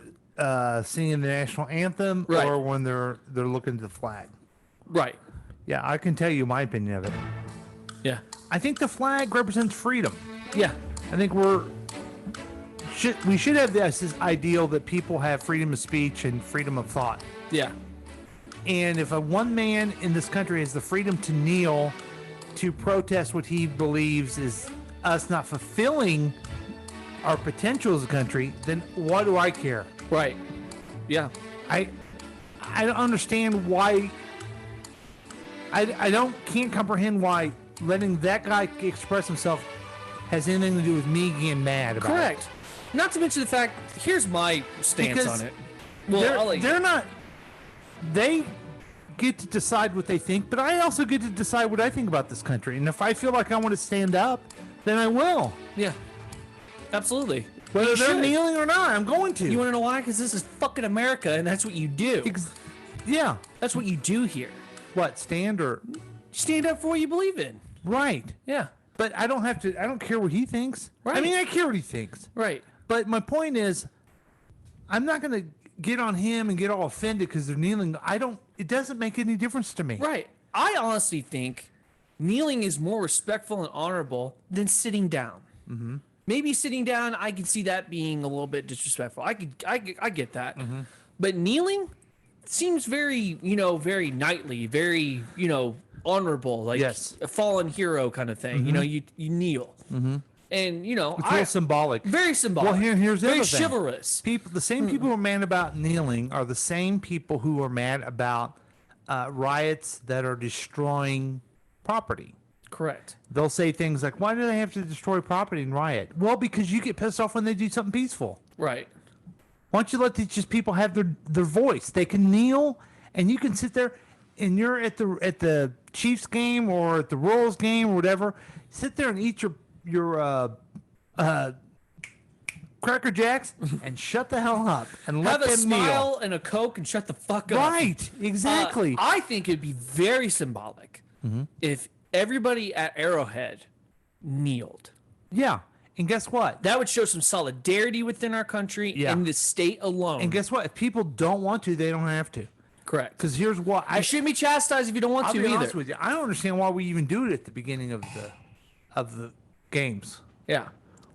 singing the national anthem, Right. or when they're looking at the flag. Right. Yeah, I can tell you my opinion of it. Yeah. I think the flag represents freedom. Yeah. I think we should have this ideal that people have freedom of speech and freedom of thought. Yeah. And if one man in this country has the freedom to kneel to protest what he believes is us not fulfilling our potential as a country, then why do I care? Right. Yeah. I don't understand why. I can't comprehend why letting that guy express himself has anything to do with me getting mad about Correct. it. Not to mention the fact, here's my stance Because on it. Well, they're not. They get to decide what they think, but I also get to decide what I think about this country. And if I feel like I want to stand up, then I will. Yeah. Absolutely. Whether You they're should. kneeling or not, I'm going to. You want to know why? Because this is fucking America, and that's what you do. Yeah. That's what you do here. What, stand or... Stand up for what you believe in. Right. Yeah. But I don't have to... I don't care what he thinks. Right. I mean, I care what he thinks. Right. But my point is, I'm not going to get on him and get all offended because they're kneeling. It doesn't make any difference to me. Right. I honestly think kneeling is more respectful and honorable than sitting down. Mm-hmm. Maybe sitting down, I can see that being a little bit disrespectful. I get that. Mm-hmm. But kneeling seems very, very knightly, very, honorable, like Yes. a fallen hero kind of thing. Mhm. You kneel. Mm-hmm. And, It's real symbolic. Very symbolic. Well, here's the very other thing. chivalrous. The same people who are mad about kneeling are the same people who are mad about riots that are destroying property. Correct. They'll say things like, why do they have to destroy property and riot? Well, because you get pissed off when they do something peaceful. Right. Why don't you let these just people have their voice? They can kneel, and you can sit there, and you're at the Chiefs game or at the Royals game or whatever. Sit there and eat your Cracker Jacks and shut the hell up and let Have a them kneel. smile and a Coke and shut the fuck up. Right, exactly. I think it'd be very symbolic Mhm. if everybody at Arrowhead kneeled. Yeah, and guess what? That would show some solidarity within our country Yeah. and the state alone. And guess what? If people don't want to, they don't have to. Correct. Because here's what You shouldn't be chastised if you don't want I'll to be either. honest with you. I don't understand why we even do it at the beginning of the games. Yeah.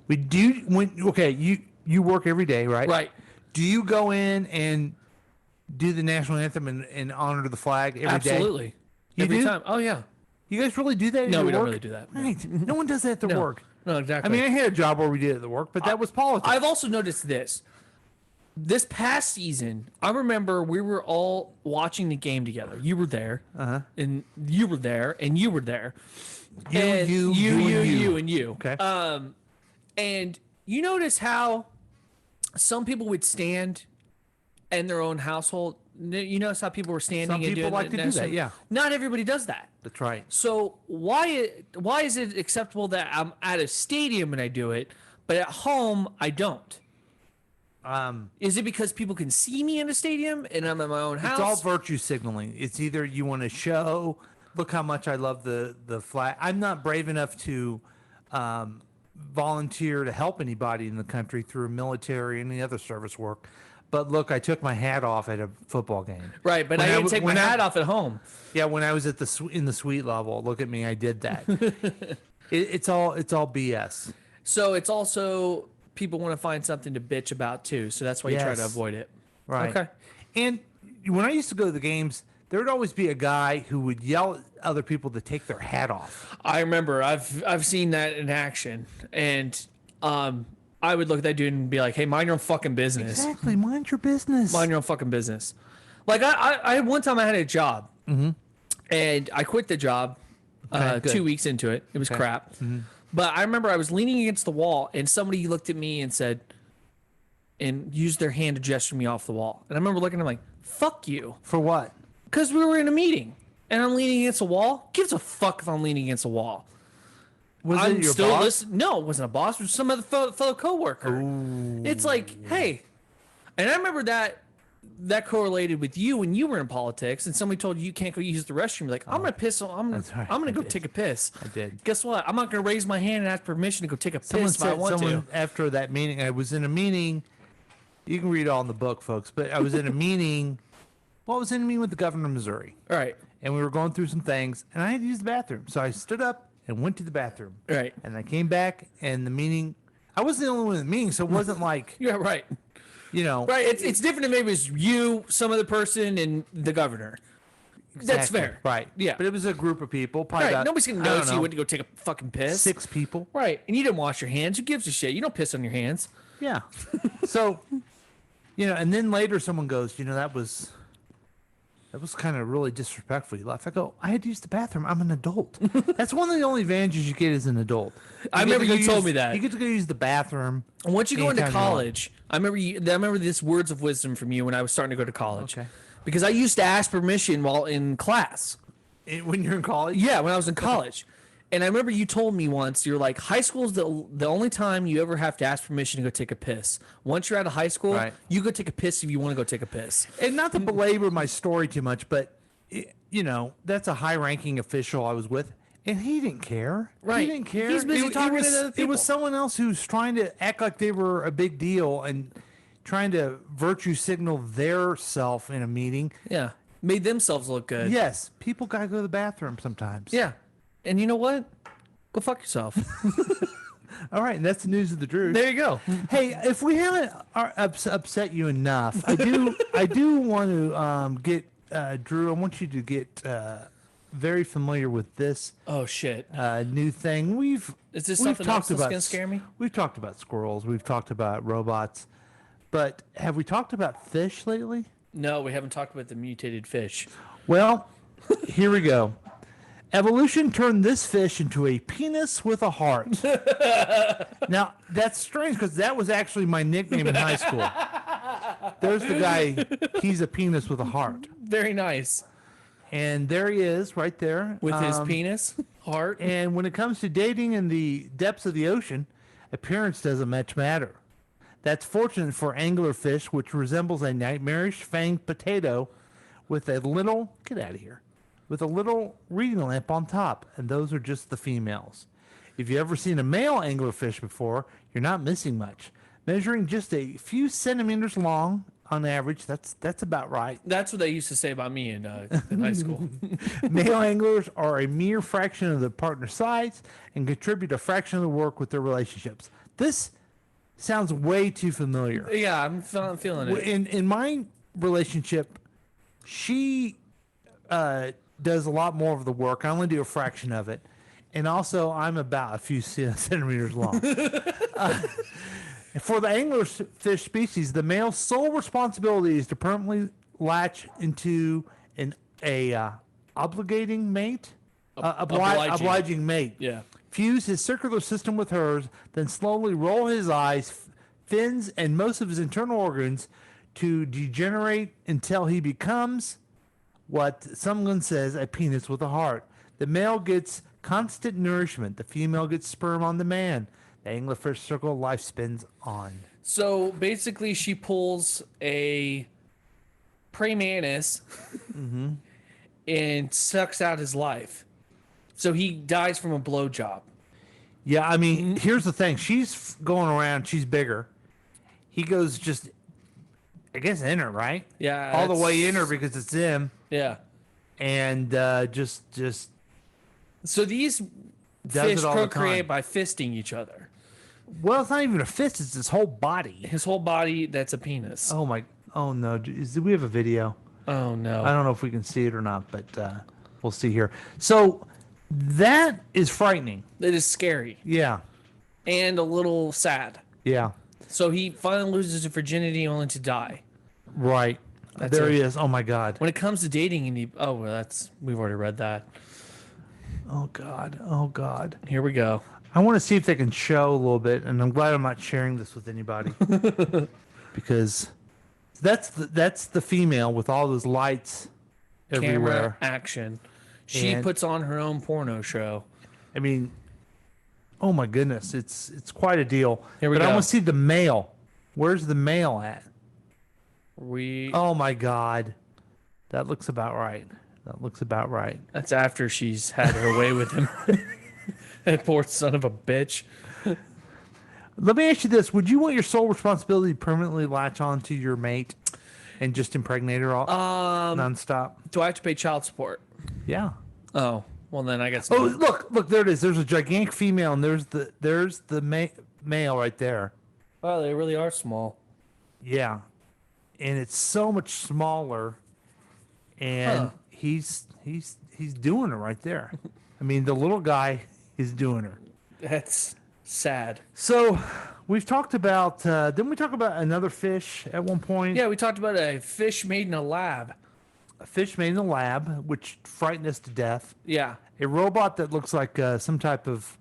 We do you work every day, right? Right. Do you go in and do the national anthem and honor the flag every day? Absolutely. You Every do? time. Oh yeah. You guys really do that at No, your we don't work? really do that. Right. No one does that at their No. work. No, exactly. I mean, I had a job where we did it at the work, but that was politics. I've also noticed this. This past season, I remember we were all watching the game together. You were there, and you were there, and you were there. You, and you, and you. Okay. And you notice how some people would stand in their own household. You notice how people were standing. Some and people doing like to do that, yeah. Not everybody does that. That's right. So why is it acceptable that I'm at a stadium and I do it, but at home I don't? Is it because people can see me in a stadium and I'm at my own house? It's all virtue signaling. It's either you want to show, look how much I love the flag. I'm not brave enough to volunteer to help anybody in the country through military and any other service work. But look, I took my hat off at a football game. Right, but I didn't take my hat off at home. Yeah, when I was at in the suite level, look at me, I did that. It's all BS. So it's also people want to find something to bitch about too. So that's why you try to Yes. avoid it. Right. Okay. And when I used to go to the games, there would always be a guy who would yell at other people to take their hat off. I remember I've seen that in action, and I would look at that dude and be like, "Hey, mind your own fucking business." Exactly, mind your business. Mind your own fucking business. Like I one time I had a job, and I quit the job Okay, good. 2 weeks into it. It was Okay. crap. But I remember I was leaning against the wall, and somebody looked at me and said, and used their hand to gesture me off the wall. And I remember looking at him like, "Fuck you." For what? Because we were in a meeting and I'm leaning against a wall. Gives a fuck if I'm leaning against a wall. Was I'm it your still boss? listening. No, it wasn't a boss. It was some other fellow coworker. It's like, hey, and I remember that correlated with you when you were in politics, and somebody told you can't go use the restroom. You're like, I'm gonna piss. I'm gonna go take a piss. I did. Guess what? I'm not gonna raise my hand and ask permission to go take a piss if I want to. After that meeting, I was in a meeting. You can read it all in the book, folks. But I was in a meeting. Well, I was in a meeting with the governor of Missouri. All right. And we were going through some things, and I had to use the bathroom. So I stood up and went to the bathroom. Right. And I came back, and the meeting. I wasn't the only one in the meeting, so it wasn't like. Yeah. Right. You know. Right. It's different than maybe it's you, some other person, and the governor. That's Exactly. fair. Right. Yeah. But it was a group of people. Probably Right. about, Nobody's gonna I don't notice you know, went to go take a fucking piss. 6 people. Right. And you didn't wash your hands. Who gives a shit? You don't piss on your hands. Yeah. So, and then later someone goes, that was kind of really disrespectful. You left. I go, I had to use the bathroom. I'm an adult. That's one of the only advantages you get as an adult. I remember you told me that. You get to go use the bathroom. And once you go into anytime you want. college, I remember this words of wisdom from you when I was starting to go to college. Okay. Because I used to ask permission while in class. When you're in college? Yeah, when I was in college. And I remember you told me once, you're like, high school is the only time you ever have to ask permission to go take a piss. Once you're out of high school, Right. you go take a piss if you want to go take a piss. And not to belabor my story too much, but, that's a high-ranking official I was with. And he didn't care. Right. He didn't care. He's busy talking to other It people. was someone else who's trying to act like they were a big deal and trying to virtue signal their self in a meeting. Yeah. Made themselves look good. Yes. People got to go to the bathroom sometimes. Yeah. And you know what? Go fuck yourself. All right. And that's the news of the Drew. There you go. Hey, if we haven't upset you enough, I do want to get Drew. I want you to get very familiar with this. Oh shit! New thing. Is this something else that's gonna scare me? We've talked about squirrels. We've talked about robots, but have we talked about fish lately? No, we haven't talked about the mutated fish. Well, here we go. Evolution turned this fish into a penis with a heart. Now, that's strange because that was actually my nickname in high school. There's the guy. He's a penis with a heart. Very nice. And there he is right there. With his penis, heart. And when it comes to dating in the depths of the ocean, appearance doesn't much matter. That's fortunate for anglerfish, which resembles a nightmarish fanged potato with a little, get out of here, with a little reading lamp on top. And those are just the females. If you've ever seen a male anglerfish before, you're not missing much. Measuring just a few centimeters long on average, that's about right. That's what they used to say about me in high school. Male anglers are a mere fraction of the partner's size and contribute a fraction of the work with their relationships. This sounds way too familiar. Yeah, I'm feeling it. In my relationship, she does a lot more of the work. I only do a fraction of it. And also, I'm about a few centimeters long. For the anglerfish species, the male's sole responsibility is to permanently latch into a obligating mate, obliging mate. Yeah. Fuse his circular system with hers, then slowly roll his eyes, fins, and most of his internal organs to degenerate until he becomes what someone says a penis with a heart. The male gets constant nourishment. The female gets sperm on demand. The anglerfish circle of life spins on. So basically, she pulls a praying mantis and sucks out his life. So he dies from a blowjob. Yeah, I mean, here's the thing. She's going around. She's bigger. He goes just, I guess, in her, right? Yeah. All the way in her because it's him. Yeah. And just. So these does fish it all the procreate time. by fisting each other. Well, it's not even a fist. It's his whole body. His whole body, that's a penis. Oh, my. Oh, no. Do we have a video? Oh, no. I don't know if we can see it or not, but we'll see here. So that is frightening. It is scary. Yeah. And a little sad. Yeah. So he finally loses his virginity only to die. Right. That's there it. he is. Oh, my God. When it comes to dating, we've already read that. Oh, God. Oh, God. Here we go. I want to see if they can show a little bit, and I'm glad I'm not sharing this with anybody. Because that's the female with all those lights everywhere. action. She And- puts on her own porno show. I mean, oh my goodness, it's quite a deal. Here we but I go. want to see the mail. Where's the mail at? Oh my God, that looks about right. That looks about right. That's after she's had her way with him. That poor son of a bitch. Let me ask you this: would you want your sole responsibility to permanently latch on to your mate and just impregnate her all nonstop? Do I have to pay child support? Yeah. Oh, well then I guess. Oh, look, there it is. There's a gigantic female, and there's the male right there. Wow, they really are small. Yeah, and it's so much smaller, and he's doing her right there. I mean, the little guy is doing her. That's sad. So we've talked about. Didn't we talk about another fish at one point? Yeah, we talked about a fish made in a lab. A fish made in a lab, which frightened us to death. Yeah. A robot that looks like some type of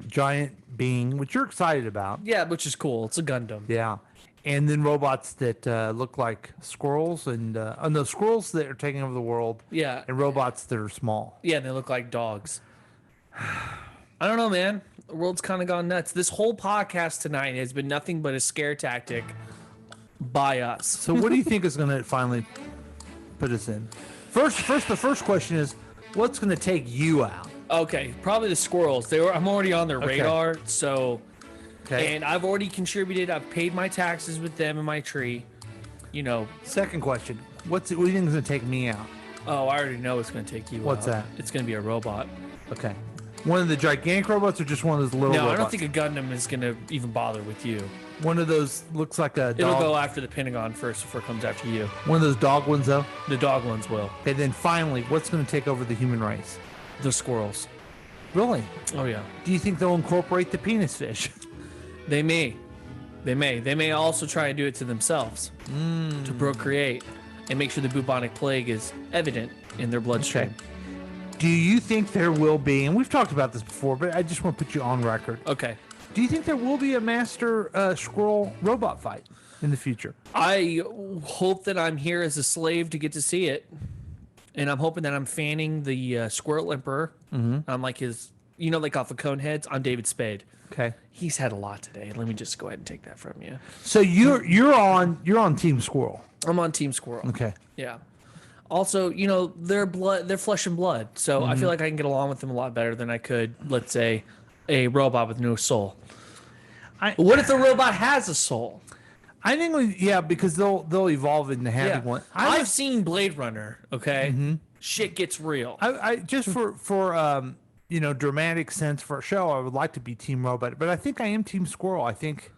giant being, which you're excited about. Yeah, which is cool. It's a Gundam. Yeah. And then robots that look like squirrels and no, squirrels that are taking over the world. Yeah. And robots that are small. Yeah, they look like dogs. I don't know, man. The world's kind of gone nuts. This whole podcast tonight has been nothing but a scare tactic by us. So what do you think is going to finally put us in? First, the first question is, what's going to take you out? Okay, probably the squirrels. I'm already on their Okay. radar, so. Okay. And I've already contributed. I've paid my taxes with them in my tree. You know. Second question, what do you think is going to take me out? Oh, I already know it's going to take you What's out. that? It's going to be a robot. Okay. One of the gigantic robots or just one of those little No, robots? I don't think a Gundam is going to even bother with you. One of those looks like a dog. It'll go after the Pentagon first before it comes after you. One of those dog ones, though? The dog ones will. And then finally, what's going to take over the human race? The squirrels. Really? Oh, yeah. Do you think they'll incorporate the penis fish? They may. They may. They may also try and do it to themselves to procreate and make sure the bubonic plague is evident in their bloodstream. Okay. Do you think there will be, and we've talked about this before, but I just want to put you on record. Okay. Do you think there will be a master squirrel robot fight in the future? I hope that I'm here as a slave to get to see it. And I'm hoping that I'm fanning the Squirrel Emperor. Mm-hmm. I'm like his, you know, like off of Coneheads. I'm David Spade. Okay. He's had a lot today. Let me just go ahead and take that from you. So you're on Team Squirrel. I'm on Team Squirrel. Okay. Yeah. Also, you know, they're flesh and blood. So I feel like I can get along with them a lot better than I could, let's say, a robot with no soul. What if the robot has a soul? I think, because they'll evolve into having one. I've seen Blade Runner. Okay, shit gets real. I just for dramatic sense for a show, I would like to be Team Robot, but I think I am Team Squirrel. I think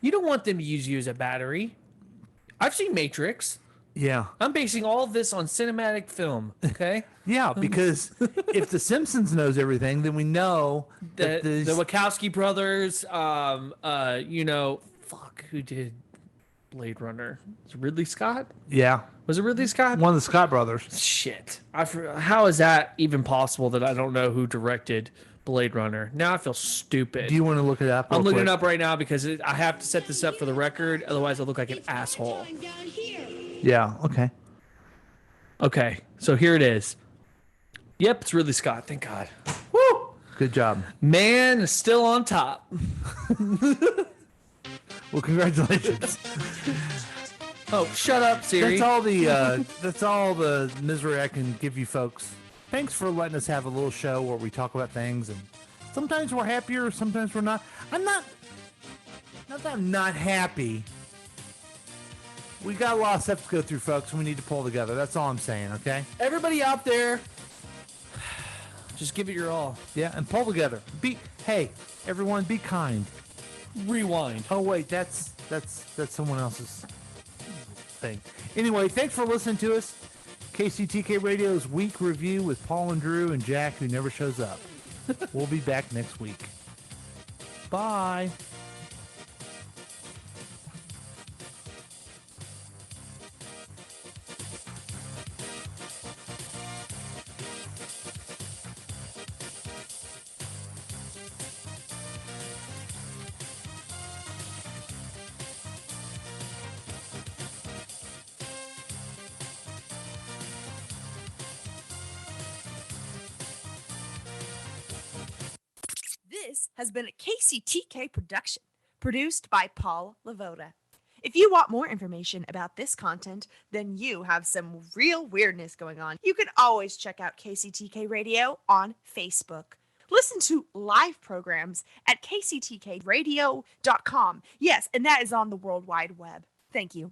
you don't want them to use you as a battery. I've seen Matrix. Yeah. I'm basing all of this on cinematic film. Okay. Yeah, because if The Simpsons knows everything, then we know that the Wachowski brothers. Who did Blade Runner? Was it Ridley Scott? Yeah. Was it Ridley Scott? One of the Scott brothers. Shit. How is that even possible that I don't know who directed Blade Runner? Now I feel stupid. Do you want to look it up? I'm looking quick? it up right now because I have to set this up for the record. Otherwise, I look like an asshole. Yeah. Okay. Okay. So here it is. Yep, it's Ridley Scott. Thank God. Woo! Good job. Man is still on top. Well, congratulations. Oh, shut up, Siri. That's all the misery I can give you folks. Thanks for letting us have a little show where we talk about things, and sometimes we're happier, sometimes we're not. Not that I'm not happy. We got a lot of stuff to go through, folks, and we need to pull together. That's all I'm saying, okay? Everybody out there, just give it your all. Yeah, and pull together. Hey, everyone, be kind. Rewind. Oh wait, that's someone else's thing. Anyway, thanks for listening to us. KCTK Radio's week review with Paul and Drew and Jack, who never shows up. We'll be back next week. Bye. has been a KCTK production, produced by Paul Lavoda. If you want more information about this content, then you have some real weirdness going on. You can always check out KCTK Radio on Facebook. Listen to live programs at kctkradio.com. Yes, and that is on the World Wide Web. Thank you.